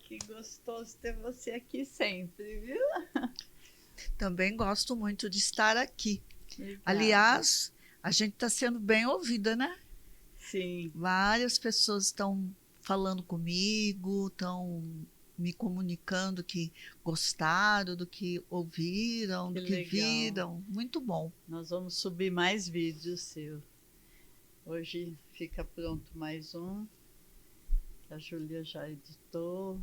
que gostoso ter você aqui sempre, viu? Também gosto muito de estar aqui. Obrigada. Aliás, a gente está sendo bem ouvida, né? Sim. Várias pessoas estão falando comigo, estão me comunicando que gostaram do que ouviram, Que do que legal. viram. Muito bom. Nós vamos subir mais vídeos seu. Hoje fica pronto mais um, que a Júlia já editou.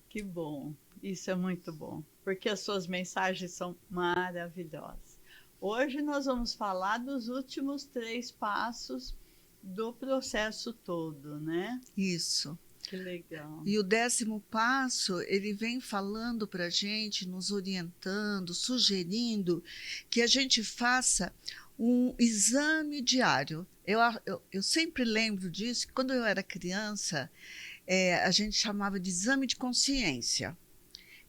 Que bom, isso é muito bom, porque as suas mensagens são maravilhosas. Hoje nós vamos falar dos últimos 3 passos do processo todo, né? Isso. Que legal. E o 10º passo, ele vem falando para a gente, nos orientando, sugerindo que a gente faça um exame diário. Eu sempre lembro disso, que quando eu era criança, a gente chamava de exame de consciência.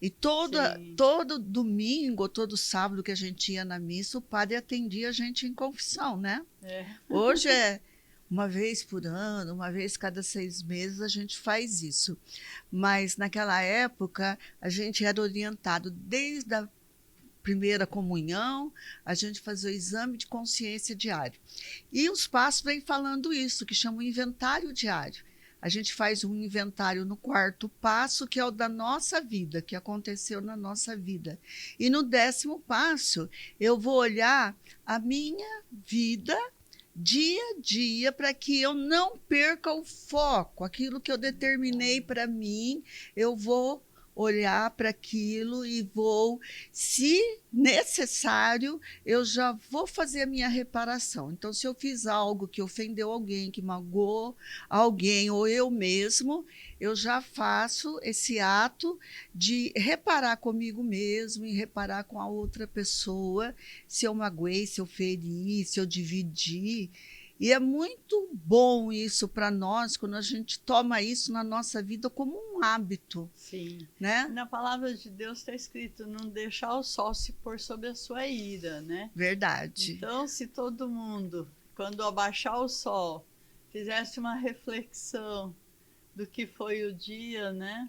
E todo domingo, todo sábado que a gente ia na missa, o padre atendia a gente em confissão, né? Hoje é uma vez por ano, uma vez cada 6 meses a gente faz isso. Mas naquela época a gente era orientado desde a primeira comunhão, a gente fazia o exame de consciência diário. E os passos vêm falando isso, que chama o inventário diário. A gente faz um inventário no 4º passo, que é o da nossa vida, que aconteceu na nossa vida. E no 10º passo, eu vou olhar a minha vida dia a dia para que eu não perca o foco, aquilo que eu determinei para mim, eu vou olhar para aquilo e vou, se necessário, eu já vou fazer a minha reparação. Então, se eu fiz algo que ofendeu alguém, que magoou alguém ou eu mesmo, eu já faço esse ato de reparar comigo mesmo e reparar com a outra pessoa, se eu magoei, se eu feri, se eu dividi. E é muito bom isso para nós, quando a gente toma isso na nossa vida como um hábito. Sim. Né? Na palavra de Deus está escrito, não deixar o sol se pôr sobre a sua ira, né? Verdade. Então, se todo mundo, quando abaixar o sol, fizesse uma reflexão do que foi o dia, né?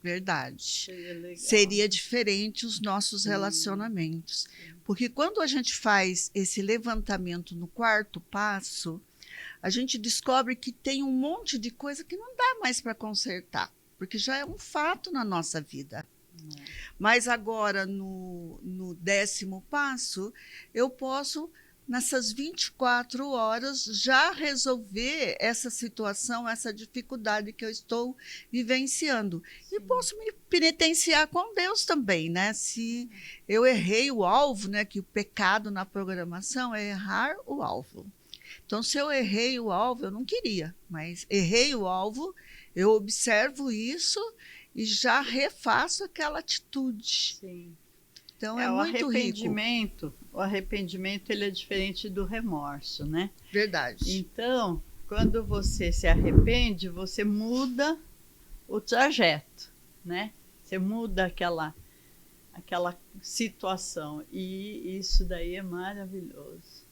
Verdade. Legal. Seria diferente os nossos relacionamentos. Porque quando a gente faz esse levantamento no 4º passo, a gente descobre que tem um monte de coisa que não dá mais para consertar, porque já é um fato na nossa vida. Mas agora, no 10º passo, eu posso, nessas 24 horas, já resolver essa situação, essa dificuldade que eu estou vivenciando. Sim. E posso me penitenciar com Deus também, né? Se eu errei o alvo, né? Que o pecado na programação é errar o alvo. Então, se eu errei o alvo, eu não queria, mas errei o alvo, eu observo isso e já refaço aquela atitude. Sim. Então, é muito arrependimento, rico. O arrependimento ele é diferente do remorso, né? Verdade. Então, quando você se arrepende, você muda o trajeto, né? Você muda aquela situação. E isso daí é maravilhoso.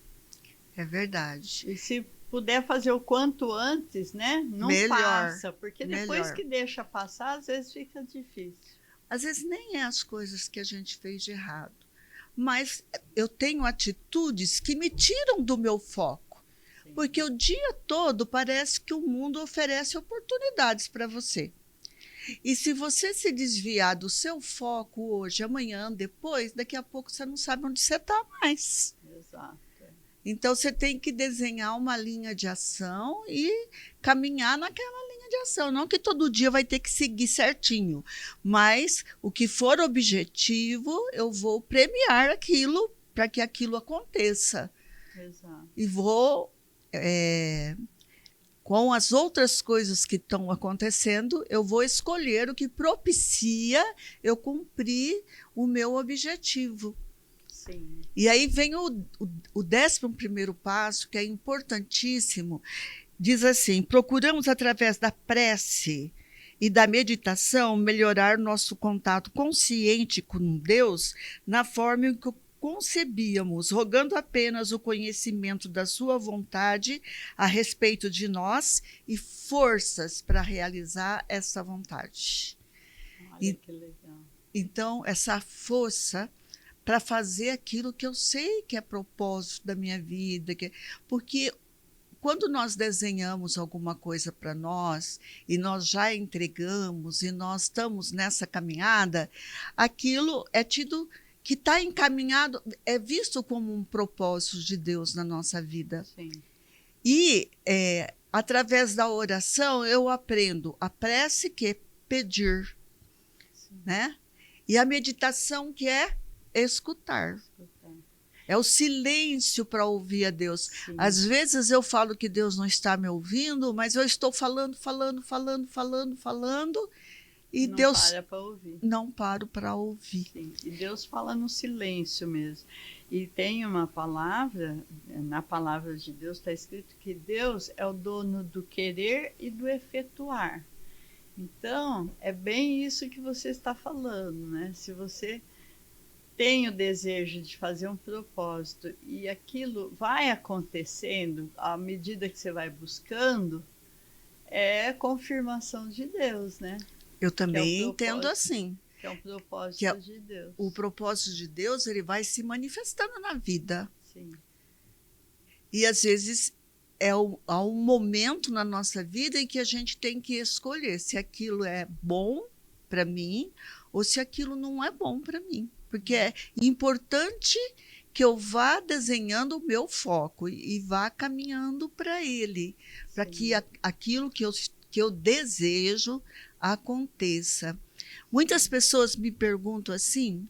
É verdade. E se puder fazer o quanto antes, né? Não melhor, passa, porque depois melhor. Que deixa passar, às vezes fica difícil. Às vezes nem é as coisas que a gente fez de errado, mas eu tenho atitudes que me tiram do meu foco. Sim. Porque o dia todo parece que o mundo oferece oportunidades para você. E se você se desviar do seu foco hoje, amanhã, depois, daqui a pouco você não sabe onde você está mais. Exato. Então, você tem que desenhar uma linha de ação e caminhar naquela linha de ação. Não que todo dia vai ter que seguir certinho, mas o que for objetivo, eu vou premiar aquilo para que aquilo aconteça. Exato. E vou, com as outras coisas que estão acontecendo, eu vou escolher o que propicia eu cumprir o meu objetivo. Sim. E aí vem o 11º passo, que é importantíssimo. Diz assim: procuramos, através da prece e da meditação, melhorar nosso contato consciente com Deus na forma concebíamos, rogando apenas o conhecimento da sua vontade a respeito de nós e forças para realizar essa vontade. Olha que legal. Então, essa força para fazer aquilo que eu sei que é propósito da minha vida, porque quando nós desenhamos alguma coisa para nós e nós já entregamos e nós estamos nessa caminhada, aquilo é tido que está encaminhado, é visto como um propósito de Deus na nossa vida. Sim. E através da oração eu aprendo a prece, que é pedir, né? E a meditação, que é escutar. É o silêncio para ouvir a Deus. Sim. Às vezes eu falo que Deus não está me ouvindo, mas eu estou falando, e não Deus para para ouvir. Não paro para ouvir. Sim. E Deus fala no silêncio mesmo. E tem uma palavra, na palavra de Deus está escrito que Deus é o dono do querer e do efetuar. Então, é bem isso que você está falando, né? Se você tem o desejo de fazer um propósito e aquilo vai acontecendo à medida que você vai buscando, é confirmação de Deus, né? Eu também entendo assim. Que é um propósito de Deus. O propósito de Deus, ele vai se manifestando na vida. Sim. E às vezes há um momento na nossa vida em que a gente tem que escolher se aquilo é bom para mim ou se aquilo não é bom para mim. Porque é importante que eu vá desenhando o meu foco e vá caminhando para ele, para que aquilo que eu desejo aconteça. Muitas pessoas me perguntam assim,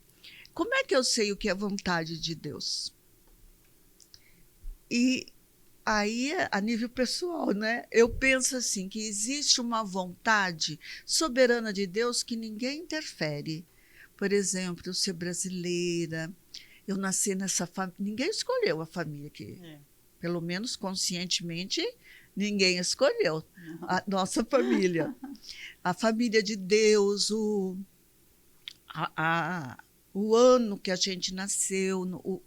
como é que eu sei o que é vontade de Deus? E aí, a nível pessoal, né? Eu penso assim, que existe uma vontade soberana de Deus que ninguém interfere. Por exemplo, eu ser brasileira, eu nasci nessa família. Ninguém escolheu a família que, pelo menos conscientemente, ninguém escolheu a nossa família. A família de Deus, o ano que a gente nasceu,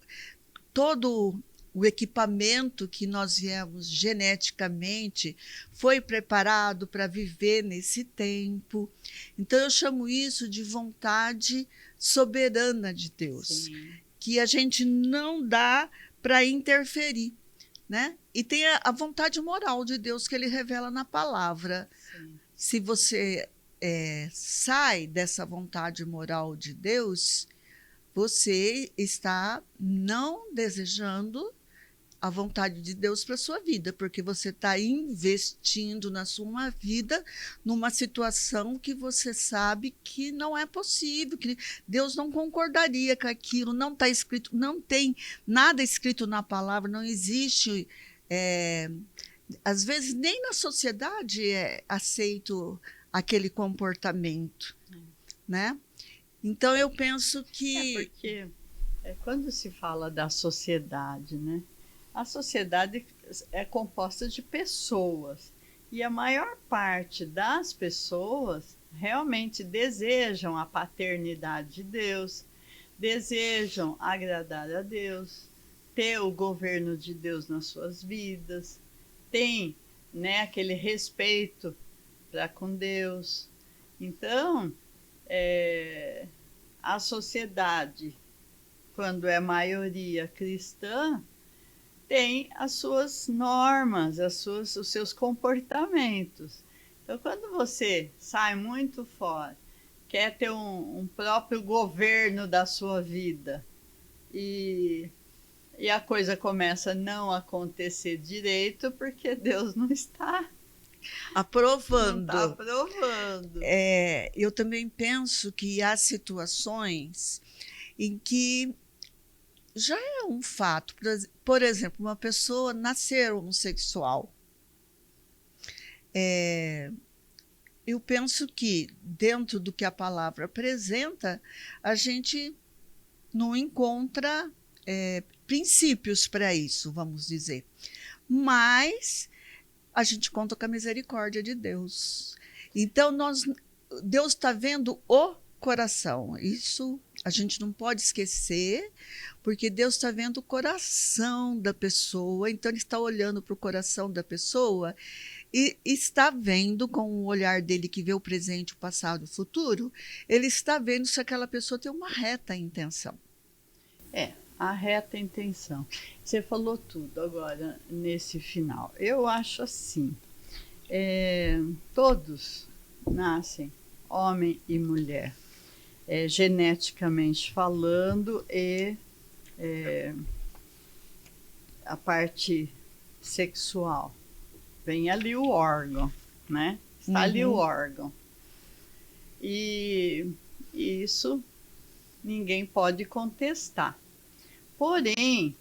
todo o equipamento que nós viemos geneticamente foi preparado para viver nesse tempo. Então, eu chamo isso de vontade soberana de Deus, Sim. que a gente não dá para interferir, né? E tem a vontade moral de Deus que ele revela na palavra. Sim. Se você sai dessa vontade moral de Deus, você está não desejando a vontade de Deus para a sua vida, porque você está investindo na sua vida numa situação que você sabe que não é possível, que Deus não concordaria com aquilo, não está escrito, não tem nada escrito na palavra, não existe, às vezes nem na sociedade é aceito aquele comportamento, né? Então eu penso que... porque quando se fala da sociedade, né? A sociedade é composta de pessoas e a maior parte das pessoas realmente desejam a paternidade de Deus, desejam agradar a Deus, ter o governo de Deus nas suas vidas, tem, né, aquele respeito para com Deus. Então, a sociedade, quando é maioria cristã, tem as suas normas, os seus comportamentos. Então, quando você sai muito fora, quer ter um próprio governo da sua vida e a coisa começa a não acontecer direito porque Deus não está aprovando. Não está aprovando. Eu também penso que há situações em que já é um fato. Por exemplo, uma pessoa nascer homossexual. Eu penso que, dentro do que a palavra apresenta, a gente não encontra princípios para isso, vamos dizer. Mas a gente conta com a misericórdia de Deus. Então, Deus está vendo o coração. Isso A gente não pode esquecer, porque Deus está vendo o coração da pessoa, então Ele está olhando para o coração da pessoa e está vendo, com o olhar dele que vê o presente, o passado, o futuro, Ele está vendo se aquela pessoa tem uma reta intenção. A reta intenção. Você falou tudo agora nesse final. Eu acho assim, todos nascem, homem e mulher, geneticamente falando, e a parte sexual. Vem ali o órgão, né? Está ali o órgão. E isso ninguém pode contestar. Porém,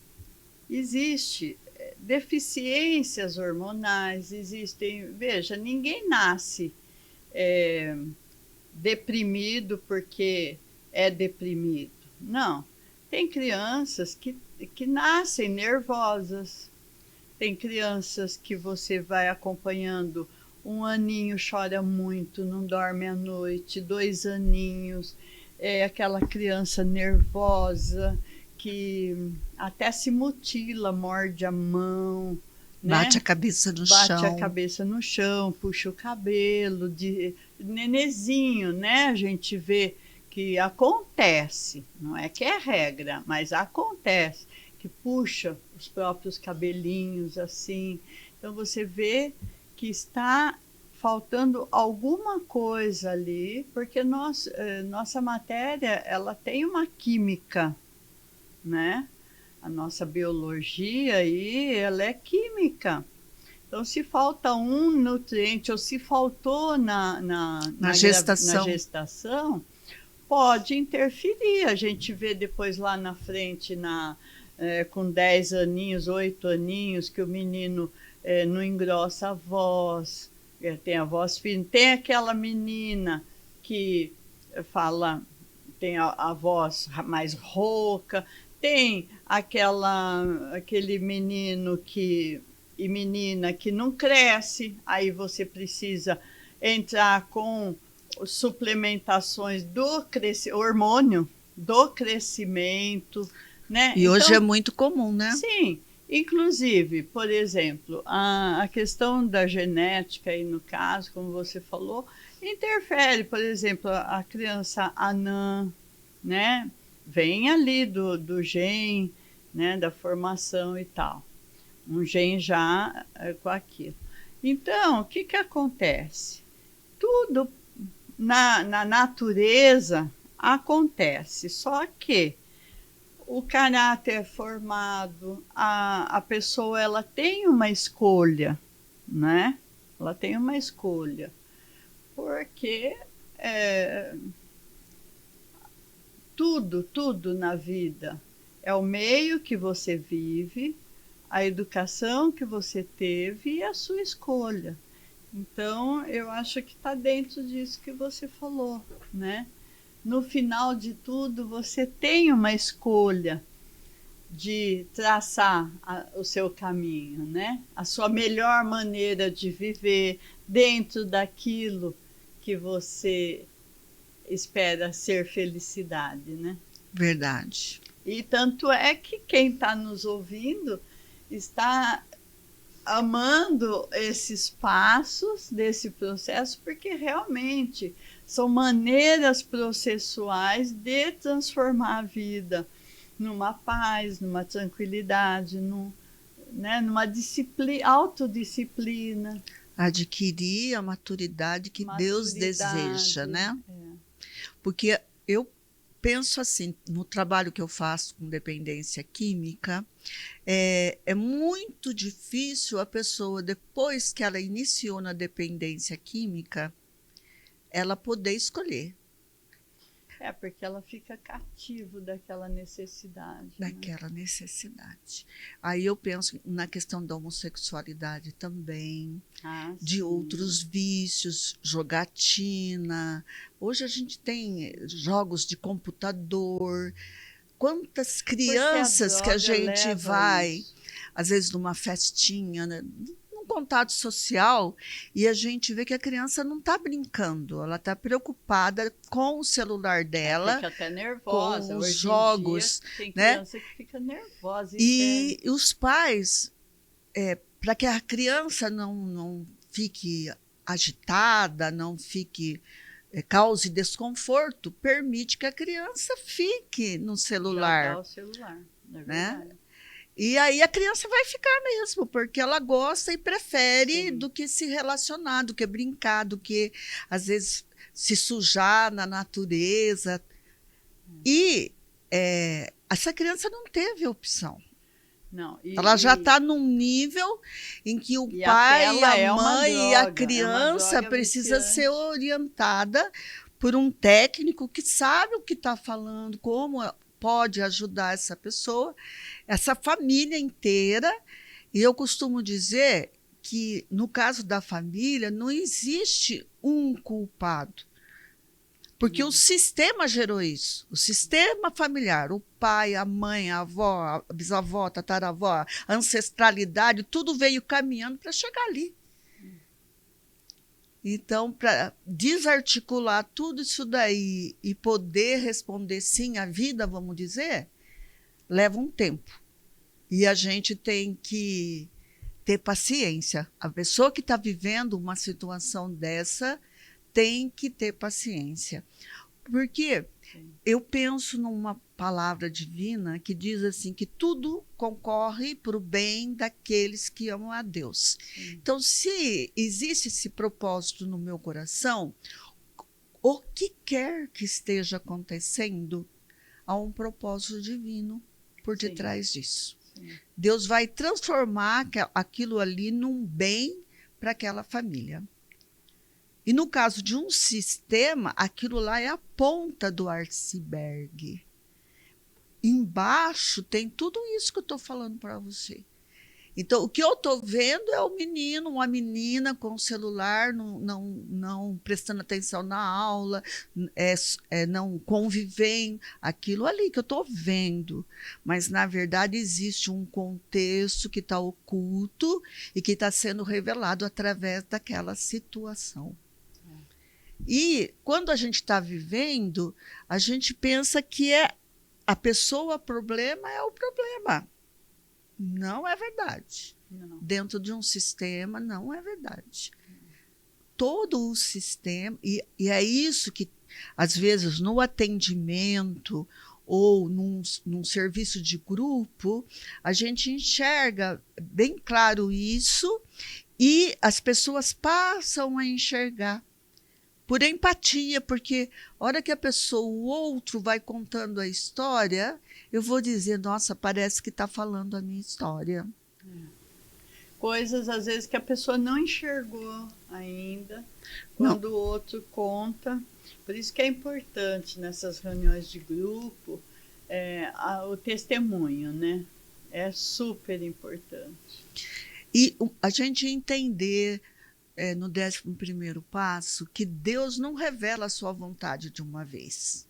existe deficiências hormonais, existem... Veja, ninguém nasce deprimido porque é deprimido. Não. Tem crianças que nascem nervosas. Tem crianças que você vai acompanhando, 1 aninho chora muito, não dorme à noite, 2 aninhos, é aquela criança nervosa que até se mutila, morde a mão, né? Bate a cabeça no chão. Bate a cabeça no chão, puxa o cabelo, de nenezinho, né? A gente vê que acontece, não é que é regra, mas acontece, que puxa os próprios cabelinhos assim. Então você vê que está faltando alguma coisa ali, porque nossa matéria, ela tem uma química, né? A nossa biologia aí, ela é química. Então, se falta um nutriente ou se faltou na gestação, pode interferir. A gente vê depois lá na frente, com 10 aninhos, 8 aninhos, que o menino não engrossa a voz, tem a voz fina. Tem aquela menina que fala, tem a voz mais rouca, tem aquele menino e menina que não cresce, aí você precisa entrar com suplementações do hormônio do crescimento, né? E hoje é muito comum, né? Sim, inclusive, por exemplo, a questão da genética, aí no caso, como você falou, interfere, por exemplo, a criança anã, né? Vem ali do gene, né? Da formação e tal. Um gene já com aquilo. Então, o que acontece? Tudo na natureza acontece, só que o caráter formado, a pessoa, ela tem uma escolha, né? Ela tem uma escolha, porque tudo na vida é o meio que você vive, a educação que você teve e a sua escolha. Então, eu acho que está dentro disso que você falou, né? No final de tudo, você tem uma escolha de traçar o seu caminho, né? A sua melhor maneira de viver dentro daquilo que você espera ser felicidade, né? Verdade. E tanto é que quem está nos ouvindo está amando esses passos desse processo, porque realmente são maneiras processuais de transformar a vida numa paz, numa tranquilidade, numa autodisciplina. Adquirir a maturidade que Deus deseja, né? Porque eu penso assim, no trabalho que eu faço com dependência química, é muito difícil a pessoa, depois que ela iniciou na dependência química, ela poder escolher. Porque ela fica cativo daquela necessidade. Daquela necessidade. Aí eu penso na questão da homossexualidade também, de outros vícios, jogatina. Hoje a gente tem jogos de computador. Quantas crianças que a gente vai, às vezes numa festinha, né? Não contato social e a gente vê que a criança não está brincando, ela está preocupada com o celular dela, fica até nervosa. com os Hoje jogos, em dia, tem né? criança que fica nervosa. E os pais, para que a criança não fique agitada, não fique cause desconforto, permite que a criança fique no celular. Já dá o celular, é verdade. Né? E aí a criança vai ficar mesmo, porque ela gosta e prefere Sim. do que se relacionar, do que brincar, do que, às vezes, se sujar na natureza. E essa criança não teve opção. Não, Ela já está num nível em que o pai, a mãe e a criança precisa ser orientada por um técnico que sabe o que está falando, como pode ajudar essa pessoa, essa família inteira. E eu costumo dizer que, no caso da família, não existe um culpado. Porque o sistema gerou isso. O sistema familiar, o pai, a mãe, a avó, a bisavó, a tataravó, a ancestralidade, tudo veio caminhando para chegar ali. Então, para desarticular tudo isso daí e poder responder sim à vida, vamos dizer, leva um tempo. E a gente tem que ter paciência. A pessoa que está vivendo uma situação dessa tem que ter paciência. Porque eu penso numa palavra divina que diz assim, que tudo concorre para o bem daqueles que amam a Deus. Sim. Então, se existe esse propósito no meu coração, o que quer que esteja acontecendo, há um propósito divino por detrás disso. Sim. Deus vai transformar aquilo ali num bem para aquela família. E no caso de um sistema, aquilo lá é a ponta do iceberg. Embaixo tem tudo isso que eu estou falando para você. Então, o que eu estou vendo é o menino, uma menina com o celular, não prestando atenção na aula, não convivendo, aquilo ali que eu estou vendo. Mas, na verdade, existe um contexto que está oculto e que está sendo revelado através daquela situação. E, quando a gente está vivendo, a gente pensa que a pessoa problema é o problema. Não é verdade. Não. Dentro de um sistema, não é verdade. Todo o sistema, e é isso que, às vezes, no atendimento ou num serviço de grupo, a gente enxerga bem claro isso e as pessoas passam a enxergar. Por empatia, porque a hora que a pessoa, o outro, vai contando a história, eu vou dizer, nossa, parece que está falando a minha história. Coisas, às vezes, que a pessoa não enxergou ainda, quando o outro conta. Por isso que é importante, nessas reuniões de grupo, o testemunho, né? É super importante. E a gente entender... no 11º passo, que Deus não revela a sua vontade de uma vez.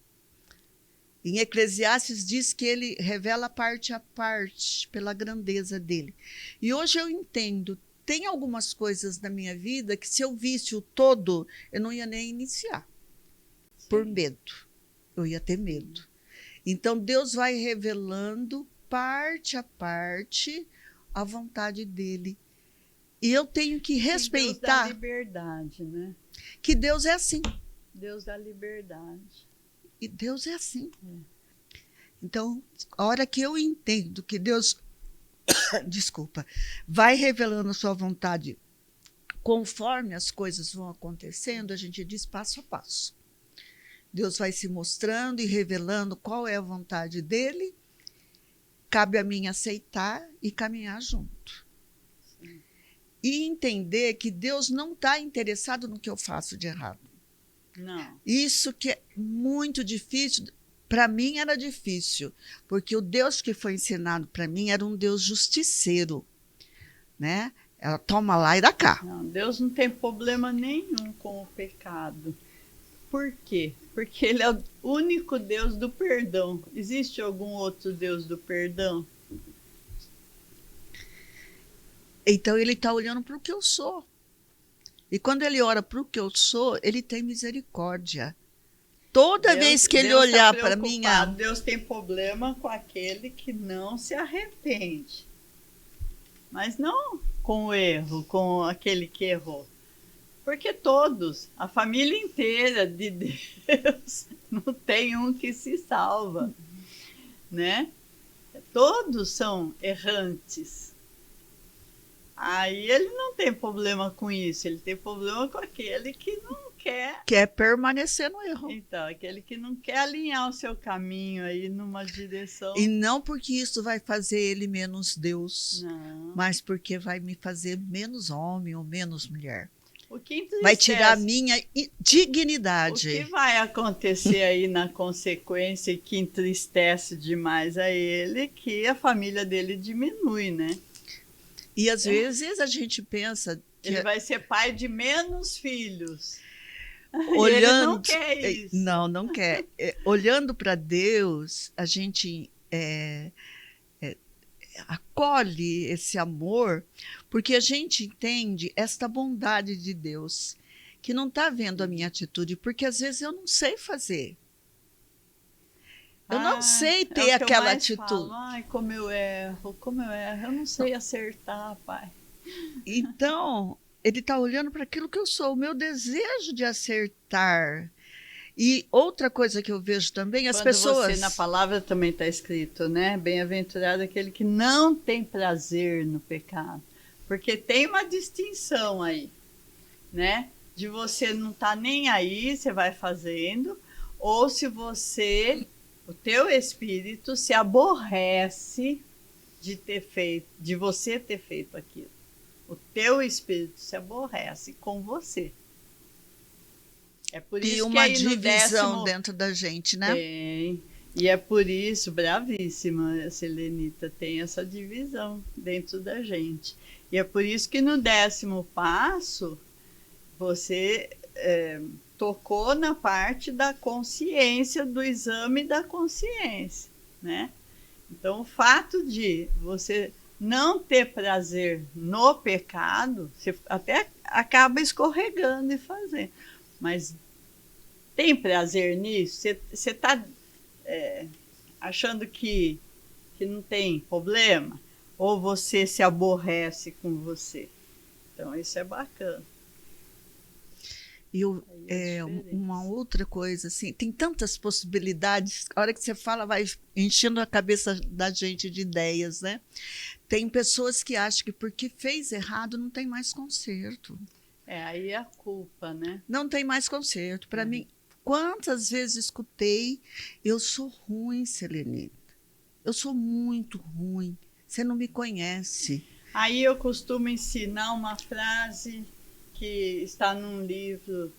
Em Eclesiastes diz que ele revela parte a parte pela grandeza dele. E hoje eu entendo, tem algumas coisas na minha vida que se eu visse o todo, eu não ia nem iniciar. Sim. Por medo. Eu ia ter medo. Então Deus vai revelando parte a parte a vontade dele. E eu tenho que respeitar... Deus dá liberdade, né? Que Deus é assim. Deus dá liberdade. E Deus é assim. Então, a hora que eu entendo que Deus, desculpa, vai revelando a sua vontade conforme as coisas vão acontecendo, a gente diz passo a passo. Deus vai se mostrando e revelando qual é a vontade dele, cabe a mim aceitar e caminhar junto. E entender que Deus não está interessado no que eu faço de errado. Não. Isso que é muito difícil, para mim era difícil, porque o Deus que foi ensinado para mim era um Deus justiceiro, né? Ela toma lá e dá cá. Não, Deus não tem problema nenhum com o pecado. Por quê? Porque ele é o único Deus do perdão. Existe algum outro Deus do perdão? Então ele está olhando para o que eu sou. E quando ele ora para o que eu sou, ele tem misericórdia. Toda vez que ele olhar para mim, Deus tem problema com aquele que não se arrepende. Mas não com o erro, com aquele que errou. Porque todos, a família inteira de Deus, não tem um que se salva, né? Todos são errantes. Aí ele não tem problema com isso, ele tem problema com aquele que não quer permanecer no erro. Então, aquele que não quer alinhar o seu caminho aí numa direção. E não porque isso vai fazer ele menos Deus, não. Mas porque vai me fazer menos homem ou menos mulher. O que entristece, vai tirar a minha dignidade. O que vai acontecer aí na consequência que entristece demais a ele, que a família dele diminui, né? E às vezes a gente pensa que ele vai ser pai de menos filhos. Olhando, ele não quer isso. Não quer. Olhando para Deus, a gente acolhe esse amor, porque a gente entende esta bondade de Deus, que não está vendo a minha atitude, porque às vezes eu não sei fazer. Eu não sei ter aquela atitude. Falo. Ai, como eu erro, eu não sei acertar, pai. Então, ele está olhando para aquilo que eu sou, o meu desejo de acertar. E outra coisa que eu vejo também, as pessoas... na palavra também está escrito, né? Bem-aventurado aquele que não tem prazer no pecado. Porque tem uma distinção aí, né? De você não estar nem aí, você vai fazendo, ou se você... O teu espírito se aborrece de você ter feito aquilo. O teu espírito se aborrece com você. É por isso uma que divisão dentro da gente, né? Tem. E é por isso, bravíssima, a Selenita, tem essa divisão dentro da gente. E é por isso que no 10º passo, você... tocou na parte da consciência, do exame da consciência, né? Então, o fato de você não ter prazer no pecado, você até acaba escorregando e fazendo. Mas tem prazer nisso? Você está achando que não tem problema? Ou você se aborrece com você? Então, isso é bacana. E uma outra coisa, assim, tem tantas possibilidades, a hora que você fala vai enchendo a cabeça da gente de ideias, né? Tem pessoas que acham que porque fez errado não tem mais conserto. Aí é a culpa, né? Não tem mais conserto. Para mim, quantas vezes escutei, eu sou ruim, Selenita. Eu sou muito ruim. Você não me conhece. Aí eu costumo ensinar uma frase que está num livro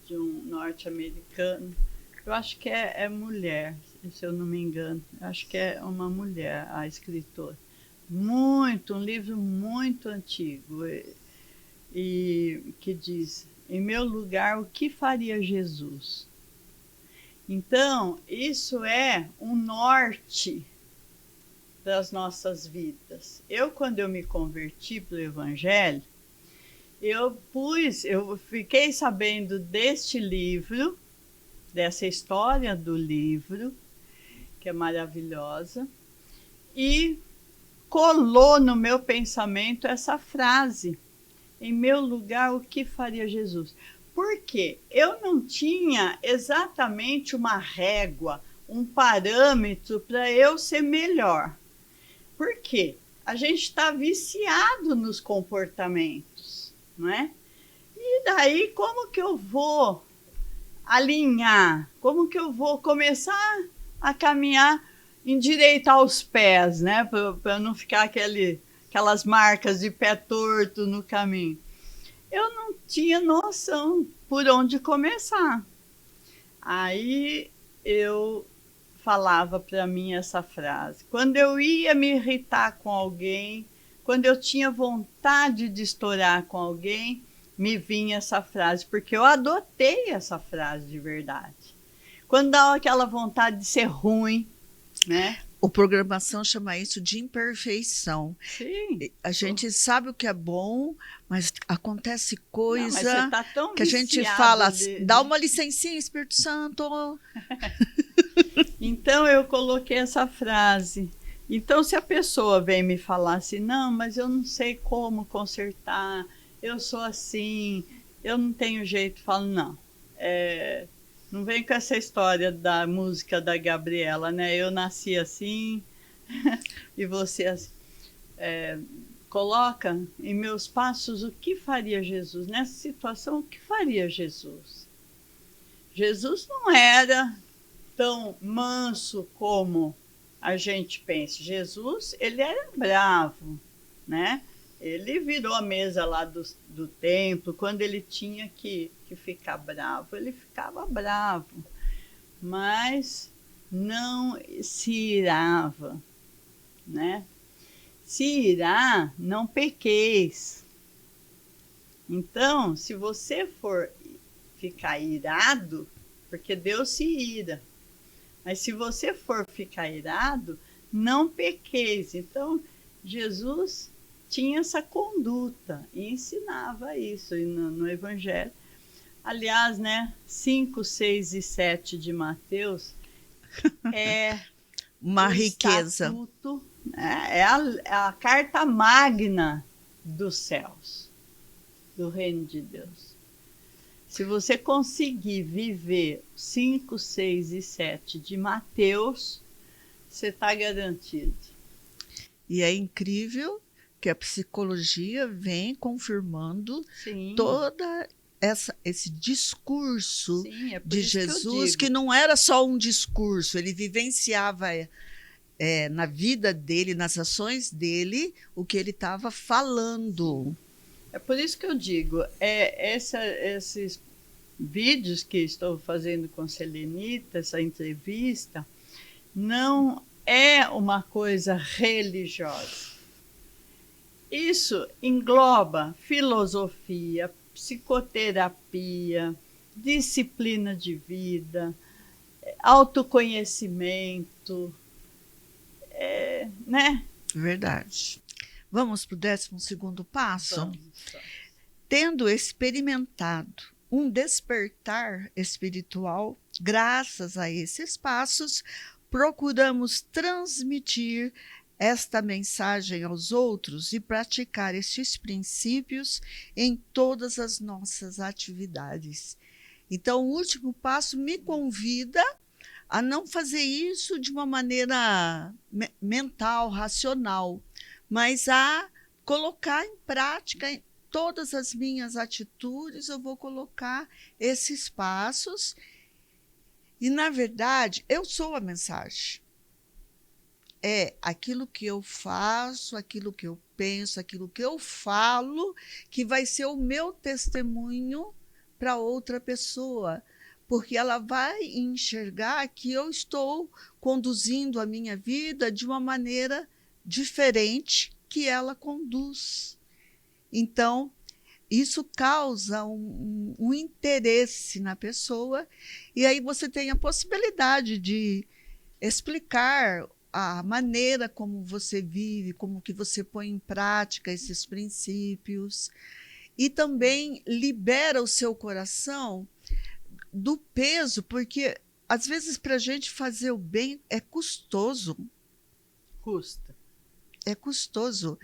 de um norte-americano. Eu acho que é mulher, se eu não me engano. Eu acho que é uma mulher, a escritora. Um livro muito antigo. E que diz, em meu lugar, o que faria Jesus? Então, isso é um norte das nossas vidas. Quando eu me converti para o Evangelho, eu fiquei sabendo deste livro, dessa história do livro, que é maravilhosa, e colou no meu pensamento essa frase, em meu lugar, o que faria Jesus? Porque eu não tinha exatamente uma régua, um parâmetro para eu ser melhor. Por quê? A gente está viciado nos comportamentos, não é? E daí, como que eu vou alinhar? Como que eu vou começar a caminhar, endireitar os pés, né? Para não ficar aquelas marcas de pé torto no caminho. Eu não tinha noção por onde começar. Aí eu falava para mim essa frase. Quando eu ia me irritar com alguém, quando eu tinha vontade de estourar com alguém, me vinha essa frase, porque eu adotei essa frase de verdade. Quando dá aquela vontade de ser ruim, né? O programação chama isso de imperfeição. Sim. A gente sabe o que é bom, mas acontece Não, mas você coisa tá tão que a gente viciado fala, dá uma licencinha, Espírito Santo. Então eu coloquei essa frase. Então, se a pessoa vem me falar assim, não, mas eu não sei como consertar, eu sou assim, eu não tenho jeito, eu falo, não. Não vem com essa história da música da Gabriela, né? Eu nasci assim e você assim. Coloca em meus passos o que faria Jesus. Nessa situação, o que faria Jesus? Jesus não era tão manso como a gente pensa. Jesus, ele era bravo, né? Ele virou a mesa lá do templo. Quando ele tinha que ficar bravo, ele ficava bravo. Mas não se irava, né? Se irá, não pequeis. Então, se você for ficar irado, porque Deus se ira, mas se você for ficar irado, não pequeis. Então, Jesus tinha essa conduta e ensinava isso no Evangelho. Aliás, né, 5, 6 e 7 de Mateus é Uma o riqueza. estatuto, né, é a carta magna dos céus, do reino de Deus. Se você conseguir viver 5, 6 e 7 de Mateus, você está garantido. E é incrível que a psicologia vem confirmando toda esse discurso de Jesus, que não era só um discurso, ele vivenciava na vida dele, nas ações dele, o que ele estava falando. É por isso que eu digo, esses vídeos que estou fazendo com Selenita, essa entrevista, não é uma coisa religiosa. Isso engloba filosofia, psicoterapia, disciplina de vida, autoconhecimento, né? Verdade. Vamos para o 12º passo? Vamos. Tendo experimentado um despertar espiritual, graças a esses passos, procuramos transmitir esta mensagem aos outros e praticar estes princípios em todas as nossas atividades. Então, o último passo me convida a não fazer isso de uma maneira mental, racional, mas a colocar em prática todas as minhas atitudes, eu vou colocar esses passos. E, na verdade, eu sou a mensagem. É aquilo que eu faço, aquilo que eu penso, aquilo que eu falo, que vai ser o meu testemunho para outra pessoa, porque ela vai enxergar que eu estou conduzindo a minha vida de uma maneira diferente que ela conduz. Então, isso causa um interesse na pessoa, e aí você tem a possibilidade de explicar a maneira como você vive, como que você põe em prática esses princípios, e também libera o seu coração do peso, porque às vezes para a gente fazer o bem é custoso. Custa. É custoso.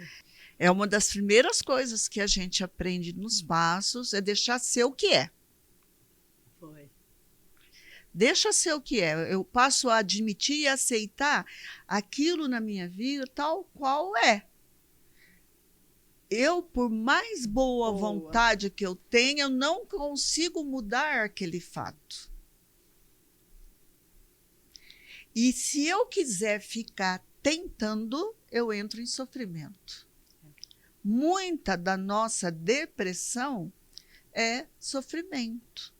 É uma das primeiras coisas que a gente aprende nos passos, é deixar ser o que é. Foi. Deixa ser o que é. Eu passo a admitir e aceitar aquilo na minha vida tal qual é. Eu, por mais boa vontade que eu tenha, eu não consigo mudar aquele fato. E se eu quiser ficar tentando, eu entro em sofrimento. Muita da nossa depressão é sofrimento.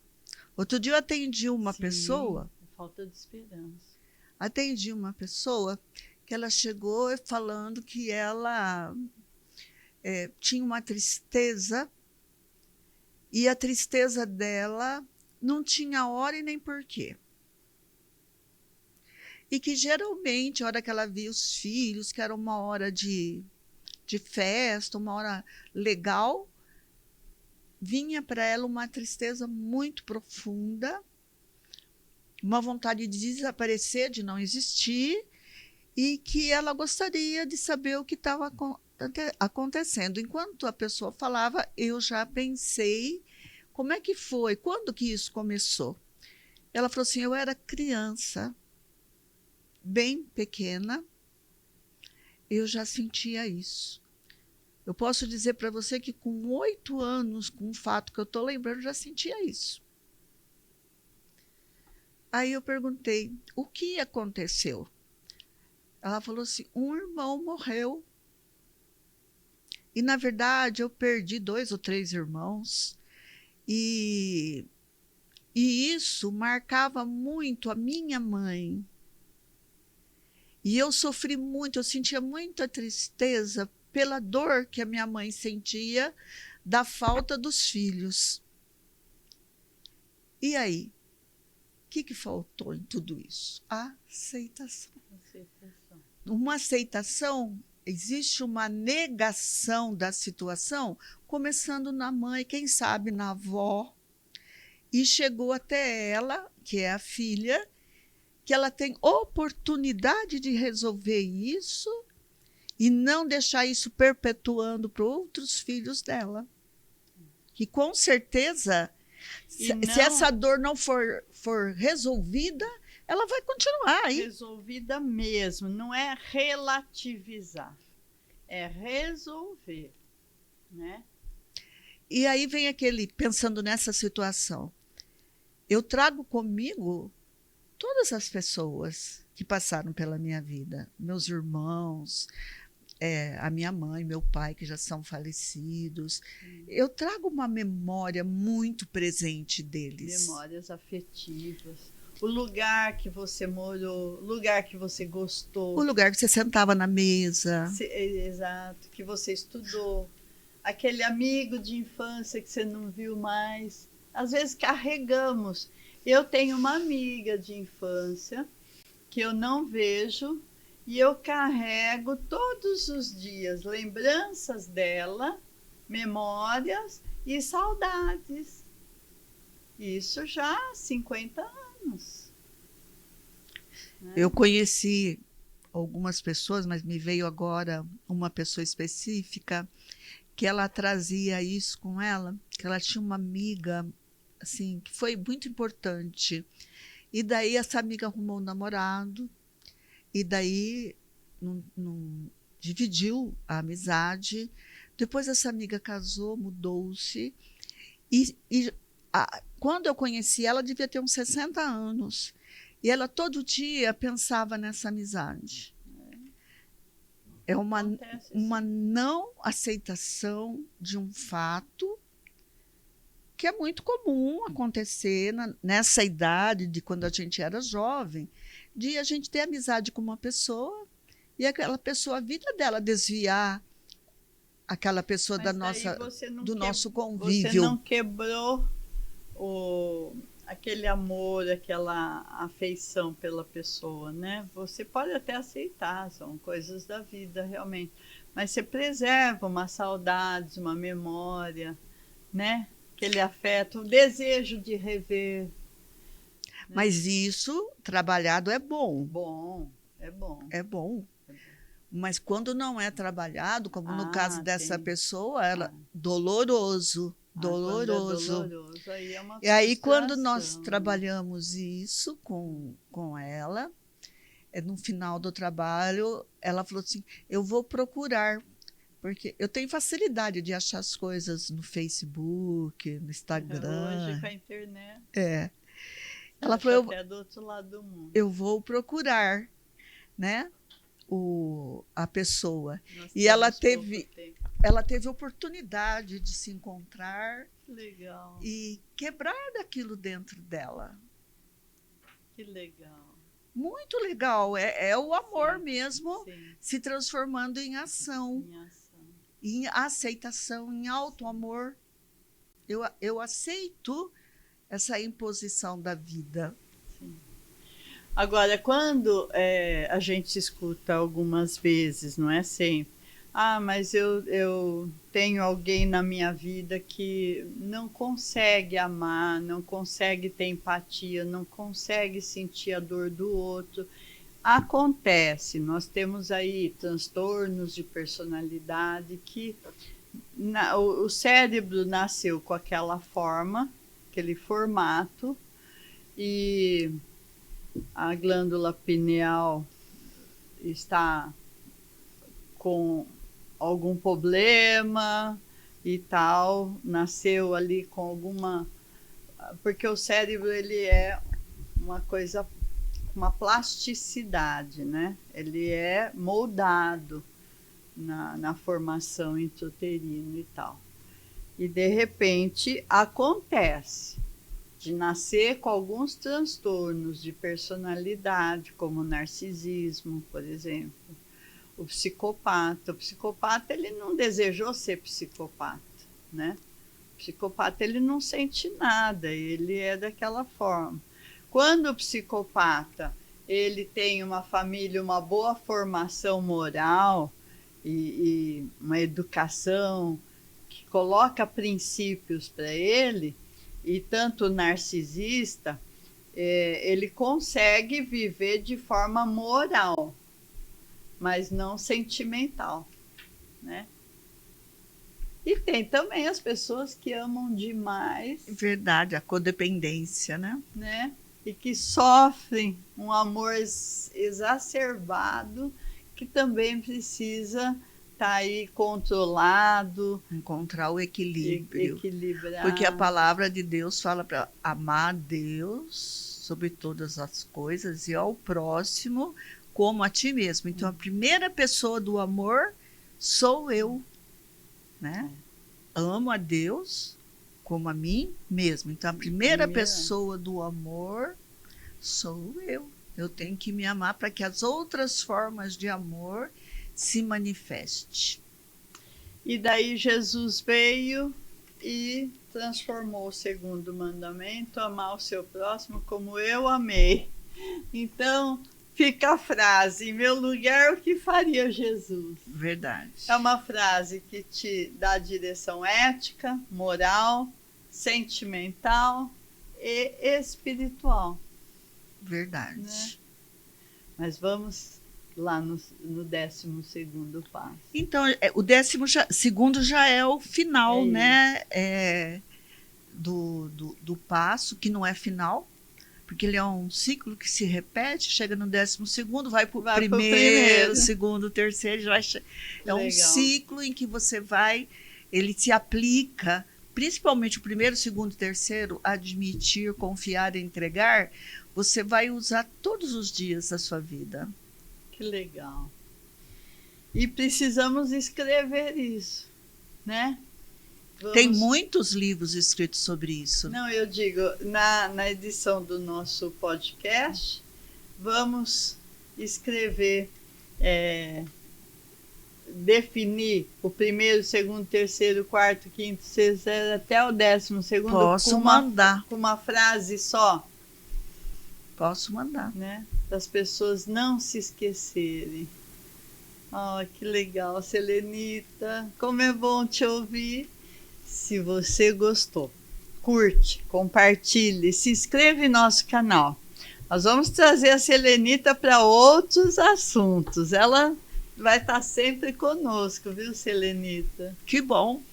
Outro dia eu atendi uma pessoa. Falta de esperança. Atendi uma pessoa que ela chegou falando que ela tinha uma tristeza e a tristeza dela não tinha hora e nem porquê. e que geralmente, a hora que ela via os filhos, que era uma hora de festa, uma hora legal, vinha para ela uma tristeza muito profunda, uma vontade de desaparecer, de não existir, e que ela gostaria de saber o que estava acontecendo. Enquanto a pessoa falava, eu já pensei, como é que foi? Quando que isso começou? Ela falou assim, eu era criança, bem pequena, eu já sentia isso. Eu posso dizer para você que com 8 anos, com um fato que eu estou lembrando, eu já sentia isso. Aí eu perguntei, o que aconteceu? Ela falou assim, um irmão morreu. E, na verdade, eu perdi 2 ou 3 irmãos. E isso marcava muito a minha mãe. E eu sofri muito, eu sentia muita tristeza pela dor que a minha mãe sentia da falta dos filhos. E aí? O que faltou em tudo isso? A aceitação. Uma aceitação, existe uma negação da situação, começando na mãe, quem sabe na avó, e chegou até ela, que é a filha, que ela tem oportunidade de resolver isso e não deixar isso perpetuando para outros filhos dela. Que com certeza, se essa dor não for resolvida, ela vai continuar aí. Resolvida mesmo, não é relativizar, é resolver, né? E aí vem aquele, pensando nessa situação, eu trago comigo todas as pessoas que passaram pela minha vida, meus irmãos, a minha mãe, meu pai, que já são falecidos. Eu trago uma memória muito presente deles. Memórias afetivas. O lugar que você morou, o lugar que você gostou. O lugar que você sentava na mesa. Exato, que você estudou. Aquele amigo de infância que você não viu mais. Às vezes carregamos. Eu tenho uma amiga de infância que eu não vejo e eu carrego todos os dias lembranças dela, memórias e saudades. Isso já há 50 anos. Né? Eu conheci algumas pessoas, mas me veio agora uma pessoa específica que ela trazia isso com ela, que ela tinha uma amiga assim, que foi muito importante. E daí essa amiga arrumou um namorado, e daí não dividiu a amizade. Depois essa amiga casou, mudou-se. Quando eu conheci ela, devia ter uns 60 anos. E ela todo dia pensava nessa amizade. É uma não aceitação de um fato que é muito comum acontecer nessa idade, de quando a gente era jovem, de a gente ter amizade com uma pessoa e aquela pessoa, a vida dela desviar aquela pessoa do nosso convívio. Você não quebrou aquele amor, aquela afeição pela pessoa, né? Você pode até aceitar, são coisas da vida, realmente. Mas você preserva uma saudade, uma memória, né? Aquele afeto, o desejo de rever. Mas isso, trabalhado, é bom. Bom, é bom. É bom. Mas quando não é trabalhado, como no caso dessa pessoa, ela doloroso. Doloroso. É doloroso, aí é uma e aí, quando nós trabalhamos isso com ela, no final do trabalho, ela falou assim, eu vou procurar, porque eu tenho facilidade de achar as coisas no Facebook, no Instagram. Hoje, com a internet. Ela falou, até do outro lado do mundo. Eu vou procurar, né, a pessoa. E ela teve oportunidade de se encontrar. Legal. E quebrar daquilo dentro dela. Que legal. Muito legal. É o amor mesmo se transformando em ação. Em aceitação, em auto-amor. Eu aceito essa imposição da vida. Sim. Agora, quando a gente escuta algumas vezes, não é sempre, mas eu tenho alguém na minha vida que não consegue amar, não consegue ter empatia, não consegue sentir a dor do outro. Acontece, nós temos aí transtornos de personalidade que o cérebro nasceu com aquela forma, aquele formato, e a glândula pineal está com algum problema e tal, nasceu ali com alguma... Porque o cérebro, ele é uma coisa, uma plasticidade, né? Ele é moldado na formação intrauterina e tal. E, de repente, acontece de nascer com alguns transtornos de personalidade, como o narcisismo, por exemplo. O psicopata, ele não desejou ser psicopata, né? O psicopata, ele não sente nada, ele é daquela forma. Quando o psicopata, ele tem uma família, uma boa formação moral e uma educação que coloca princípios para ele, e tanto o narcisista, ele consegue viver de forma moral, mas não sentimental, né? E tem também as pessoas que amam demais. Verdade, a codependência, né? E que sofrem um amor exacerbado, que também precisa estar aí controlado. Encontrar o equilíbrio. Equilibrar. Porque a palavra de Deus fala para amar a Deus sobre todas as coisas e ao próximo como a ti mesmo. Então, a primeira pessoa do amor sou eu, né? Amo a Deus como a mim mesmo. Então, a primeira pessoa do amor sou eu. Eu tenho que me amar para que as outras formas de amor se manifeste. E daí Jesus veio e transformou o segundo mandamento, amar o seu próximo como eu amei. Então, fica a frase, em meu lugar, o que faria Jesus? Verdade. É uma frase que te dá direção ética, moral, sentimental e espiritual. Verdade. Né? Mas vamos lá no 12º passo. Então, o 12º já é o final, né? Do passo, que não é final, porque ele é um ciclo que se repete, chega no 12º, vai para o primeiro, segundo, terceiro, é um ciclo em que você vai, ele se aplica, principalmente o primeiro, segundo, terceiro, admitir, confiar, entregar, você vai usar todos os dias da sua vida. Que legal. E precisamos escrever isso, né? Tem muitos livros escritos sobre isso. Não, eu digo, na edição do nosso podcast, vamos escrever, definir o primeiro, segundo, terceiro, quarto, quinto, sexto, até o 12º. Posso mandar. Com uma frase só. Posso mandar. Né? Para as pessoas não se esquecerem. Que legal, Selenita. Como é bom te ouvir. Se você gostou, curte, compartilhe, se inscreva em nosso canal. Nós vamos trazer a Selenita para outros assuntos. Ela vai estar sempre conosco, viu, Selenita? Que bom.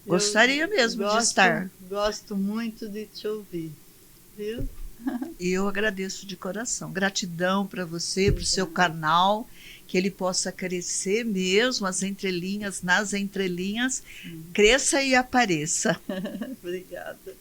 Gostaria mesmo de estar. Gosto muito de te ouvir, viu? E eu agradeço de coração. Gratidão para você, para o seu canal, que ele possa crescer mesmo, as entrelinhas, nas entrelinhas, cresça e apareça. Obrigada.